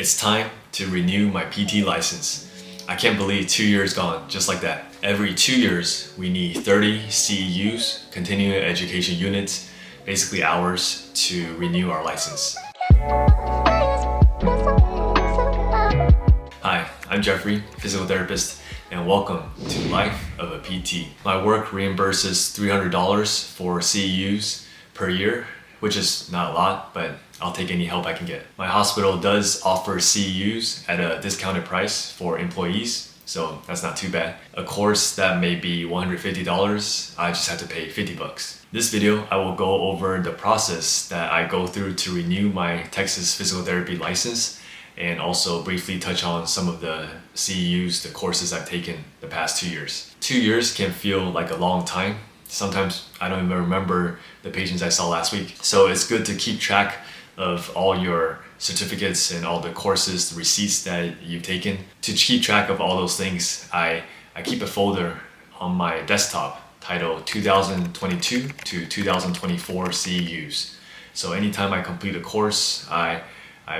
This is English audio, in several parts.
It's time to renew my PT license. I can't believe 2 years gone, just like that. Every 2 years, we need 30 CEUs, continuing education units, basically hours, to renew our license. Hi, I'm Jeffrey, physical therapist, and welcome to Life of a PT. My work reimburses $300 for CEUs per year, which is not a lot, but I'll take any help I can get. My hospital does offer CEUs at a discounted price for employees, so that's not too bad. A course that may be $150, I just have to pay 50 bucks. This video, I will go over the process that I go through to renew my Texas physical therapy license, and also briefly touch on some of the CEUs, the courses I've taken the past 2 years. 2 years can feel like a long time. Sometimes I don't even remember the patients I saw last week. So it's good to keep track of all your certificates and all the courses, the receipts that you've taken. To keep track of all those things, I keep a folder on my desktop titled 2022 to 2024 CEUs. So anytime I complete a course, I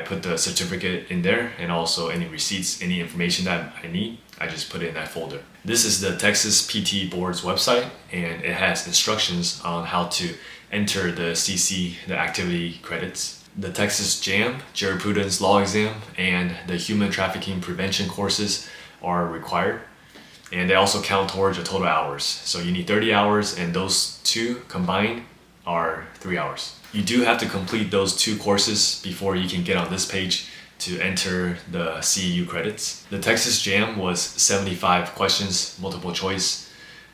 put the certificate in there, and also any receipts, any information that I need, I just put it in that folder. This is the Texas PT Board's website, and it has instructions on how to enter the CC, the activity credits. The Texas JAM, Jurisprudence Law Exam, and the Human Trafficking Prevention courses are required. And they also count towards your total hours. So you need 30 hours, and those two combined are 3 hours. You do have to complete those 2 courses before you can get on this page to enter the CEU credits. The Texas JAM was 75 questions, multiple choice,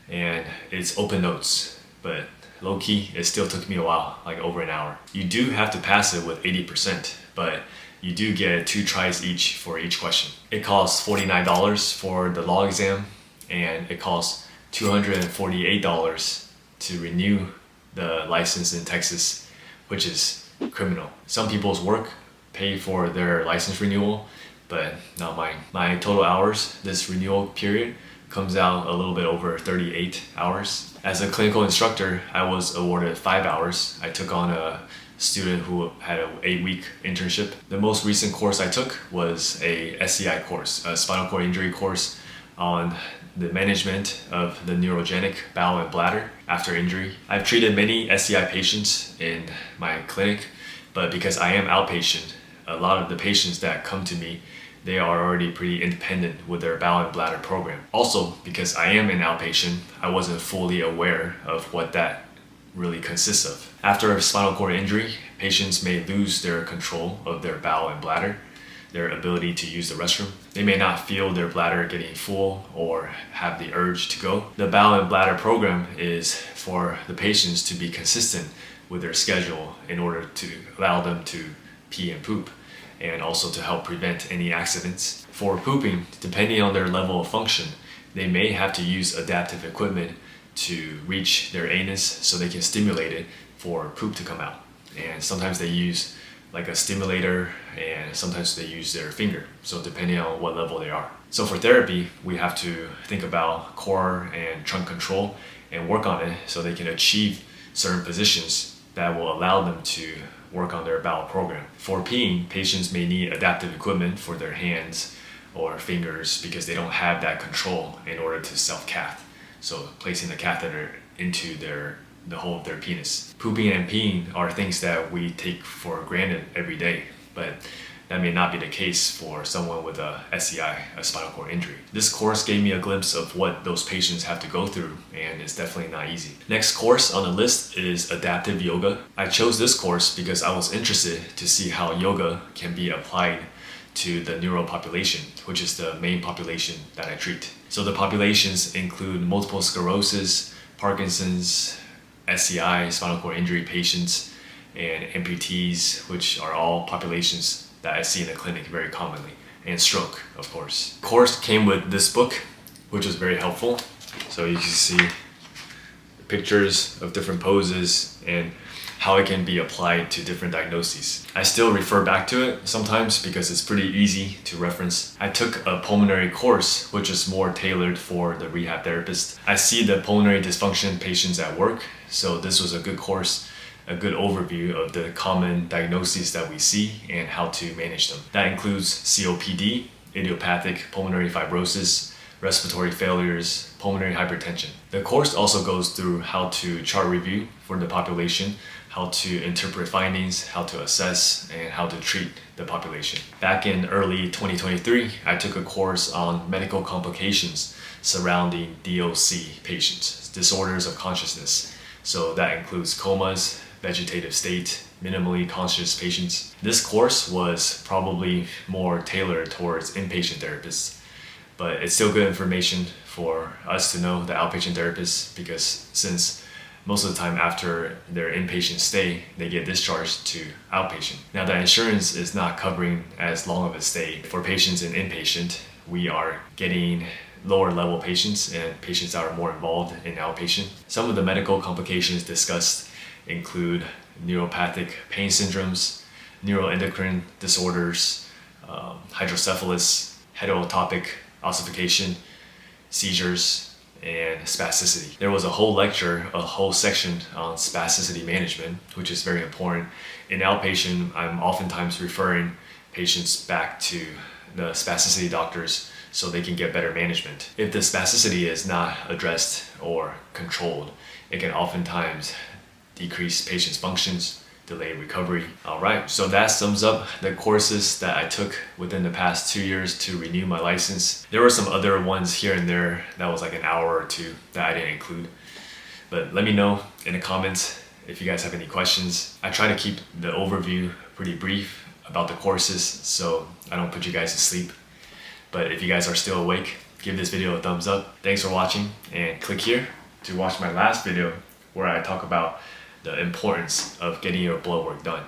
and it's open notes, but low-key, it still took me a while, like over an hour. You do have to pass it with 80%, but you do get 2 tries each for each question. It costs $49 for the law exam, and it costs $248 to renew the license in Texas, which is criminal. Some people's work pay for their license renewal, but not mine. My total hours this renewal period comes out a little bit over 38 hours. As a clinical instructor, I was awarded 5 hours. I took on a student who had an 8-week internship. The most recent course I took was a SCI course, a spinal cord injury course on the management of the neurogenic bowel and bladder after injury. I've treated many SCI patients in my clinic, but because I am outpatient, a lot of the patients that come to me, they are already pretty independent with their bowel and bladder program. Also, because I am an outpatient, I wasn't fully aware of what that really consists of. After a spinal cord injury, patients may lose their control of their bowel and bladder, their ability to use the restroom. They may not feel their bladder getting full or have the urge to go. The bowel and bladder program is for the patients to be consistent with their schedule in order to allow them to pee and poop, and also to help prevent any accidents. For pooping, depending on their level of function, they may have to use adaptive equipment to reach their anus so they can stimulate it for poop to come out. And sometimes they use like a stimulator, and sometimes they use their finger, so depending on what level they are. So for therapy, we have to think about core and trunk control and work on it so they can achieve certain positions that will allow them to work on their bowel program. For peeing, patients may need adaptive equipment for their hands or fingers because they don't have that control in order to self-cath. So placing the catheter into the hole of their penis. Pooping and peeing are things that we take for granted every day, but that may not be the case for someone with a SCI, a spinal cord injury. This course gave me a glimpse of what those patients have to go through, and it's definitely not easy. Next course on the list is adaptive yoga. I chose this course because I was interested to see how yoga can be applied to the neuro population, which is the main population that I treat. So the populations include multiple sclerosis, Parkinson's, SCI, spinal cord injury patients, and amputees, which are all populations that I see in the clinic very commonly, and stroke, of course. The course came with this book, which was very helpful. So you can see pictures of different poses and how it can be applied to different diagnoses. I still refer back to it sometimes because it's pretty easy to reference. I took a pulmonary course, which is more tailored for the rehab therapist. I see the pulmonary dysfunction patients at work, so this was a good course a good overview of the common diagnoses that we see and how to manage them. That includes COPD, idiopathic pulmonary fibrosis, respiratory failures, pulmonary hypertension. The course also goes through how to chart review for the population, how to interpret findings, how to assess, and how to treat the population. Back in early 2023, I took a course on medical complications surrounding DOC patients, disorders of consciousness. So that includes comas, vegetative state, minimally conscious patients. This course was probably more tailored towards inpatient therapists, but it's still good information for us to know, the outpatient therapists, because since most of the time after their inpatient stay, they get discharged to outpatient. Now that insurance is not covering as long of a stay for patients in inpatient, we are getting lower level patients and patients that are more involved in outpatient. Some of the medical complications discussed include neuropathic pain syndromes, neuroendocrine disorders, hydrocephalus, heterotopic ossification, seizures, and spasticity. There was a whole lecture, a whole section on spasticity management, which is very important. In outpatient, I'm oftentimes referring patients back to the spasticity doctors so they can get better management. If the spasticity is not addressed or controlled, it can oftentimes decrease patients' functions, delay recovery. All right, so that sums up the courses that I took within the past 2 years to renew my license. There were some other ones here and there that was like an hour or two that I didn't include. But let me know in the comments if you guys have any questions. I try to keep the overview pretty brief about the courses so I don't put you guys to sleep. But if you guys are still awake, give this video a thumbs up. Thanks for watching, and click here to watch my last video where I talk about the importance of getting your blood work done.